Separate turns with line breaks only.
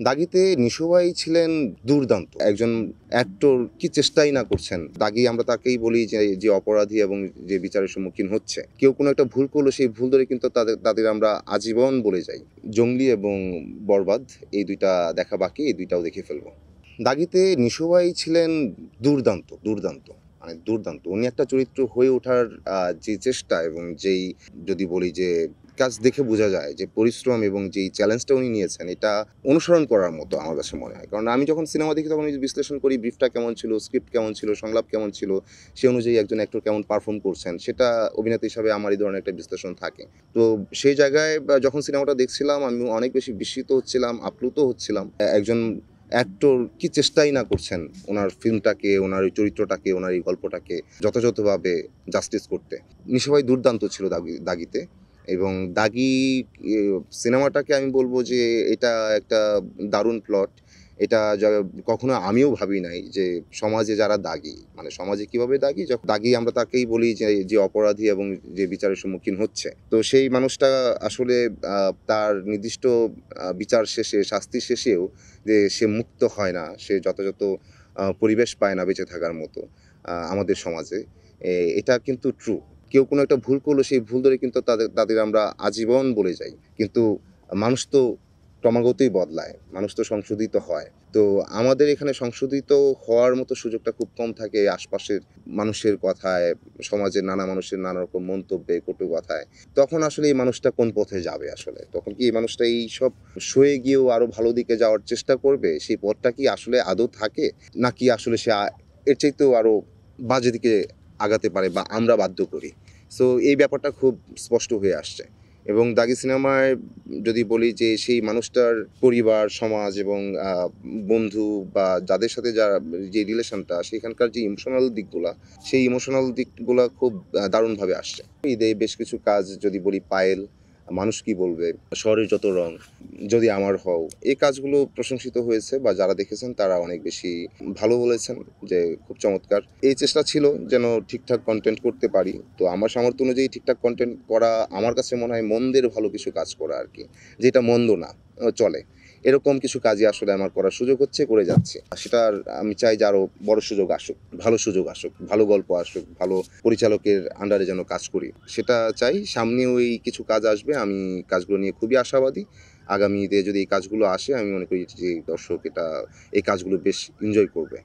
দাগিতে নিশো ভাই ছিলেন দুর্দান্ত একজন অ্যাক্টর। কি চেষ্টাই না করছেন দাগি, আমরা তাকেই বলি যে যে অপরাধী এবং যে বিচারের সম্মুখীন হচ্ছে। কেউ কোনো একটা ভুল করলো, সেই ভুল ধরে কিন্তু তাদের আমরা আজীবন বলে যাই। জঙ্গলি এবং বরবাদ, এই দুইটা দেখা বাকি, এই দুইটাও দেখে ফেলবো। দাগিতে নিশো ভাই ছিলেন দুর্দান্ত দুর্দান্ত, মানে দুর্দান্ত। উনি একটা চরিত্র হয়ে ওঠার যে চেষ্টা এবং যেই, যদি বলি যে কাজ, দেখে বোঝা যায় যে পরিশ্রম এবং যেই চ্যালেঞ্জটা উনি নিয়েছেন, এটা অনুসরণ করার মতো আমার কাছে মনে হয়। কারণ আমি যখন সিনেমা দেখি তখন আমি বিশ্লেষণ করি ব্রিফটা কেমন ছিল, স্ক্রিপ্ট কেমন ছিল, সংলাপ কেমন ছিল, সে অনুযায়ী একজন অ্যাক্টর কেমন পারফর্ম করছেন, সেটা অভিনেতা হিসাবে আমার এই ধরনের একটা বিশ্লেষণ থাকে। তো সেই জায়গায় যখন সিনেমাটা দেখছিলাম আমি অনেক বেশি বিস্মিত হচ্ছিলাম, আপ্লুত হচ্ছিলাম। একজন অ্যাক্টর কি চেষ্টাই না করছেন ওনার ফিল্মটাকে, ওনার এই চরিত্রটাকে, ওনার এই গল্পটাকে যথাযথভাবে জাস্টিস করতে। নিশো ভাই দুর্দান্ত ছিল দাগিতে। এবং দাগি এ, সিনেমাটাকে আমি বলবো যে এটা একটা দারুণ প্লট। এটা কখনো আমিও ভাবি নাই যে সমাজে যারা দাগী, মানে সমাজে কিভাবে দাগী, যখন দাগী আমরা তাকেই বলি যে যে অপরাধী এবং যে বিচারের সম্মুখীন হচ্ছে। তো সেই মানুষটা আসলে তার নির্দিষ্ট বিচার শেষে, শাস্তি শেষেও যে সে মুক্ত হয় না, সে যথাযথ পরিবেশ পায় না বেঁচে থাকার মতো আমাদের সমাজে। এটা কিন্তু ট্রু। কেউ কোনো একটা ভুল করলো, সেই ভুল ধরে কিন্তু তাদের আমরা আজীবন বলে যাই। কিন্তু মানুষ তো ক্রমাগতই বদলায়, মানুষ তো সংশোধিত হয়। তো আমাদের এখানে সংশোধিত হওয়ার মতো সুযোগটা খুব কম থাকে আশপাশের মানুষের কথায়, সমাজের নানা মানুষের নানা রকম মন্তব্যে, কটু কথায়। তখন আসলে এই মানুষটা কোন পথে যাবে আসলে? তখন কি এই মানুষটা এইসব সয়ে গিয়েও আরো ভালো দিকে যাওয়ার চেষ্টা করবে? সেই পথটা কি আসলে আদৌ থাকে? নাকি আসলে সে এর চাইতেও আরো বাজে দিকে আগাতে পারে বা আমরা বাধ্য করি? সো এই ব্যাপারটা খুব স্পষ্ট হয়ে আসছে। এবং দাগি সিনেমায় যদি বলি যে সেই মানুষটার পরিবার, সমাজ এবং বন্ধু বা যাদের সাথে যে রিলেশনটা, সেখানকার যে ইমোশনাল দিকগুলা, সেই ইমোশনাল দিকগুলা খুব দারুণভাবে আসছে। ঈদে বেশ কিছু কাজ যদি বলি, পায়েল, মানুষ কি বলবে, শহরের যত রং, যদি আমার হও, এই কাজগুলো প্রশংসিত হয়েছে বা যারা দেখেছেন তারা অনেক বেশি ভালো বলেছেন যে খুব চমৎকার। এই চেষ্টা ছিল যেন ঠিকঠাক কন্টেন্ট করতে পারি। তো আমার সামর্থ্য অনুযায়ী ঠিকঠাক কন্টেন্ট করা, আমার কাছে মনে হয় মন্দের ভালো কিছু কাজ করা আর কি, যেটা মন্দ না, চলে। এরকম কিছু কাজই আসলে আমার করার সুযোগ হচ্ছে, করে যাচ্ছে। সেটার আমি চাই যে আরো বড় সুযোগ আসুক, ভালো সুযোগ আসুক, ভালো গল্প আসুক, ভালো পরিচালকের আন্ডারে যেন কাজ করি, সেটা চাই। সামনেও এই কিছু কাজ আসবে, আমি কাজগুলো নিয়ে খুবই আশাবাদী। আগামীতে যদি এই কাজগুলো আসে, আমি মনে করি যে দর্শক এই কাজগুলো বেশ এনজয় করবে।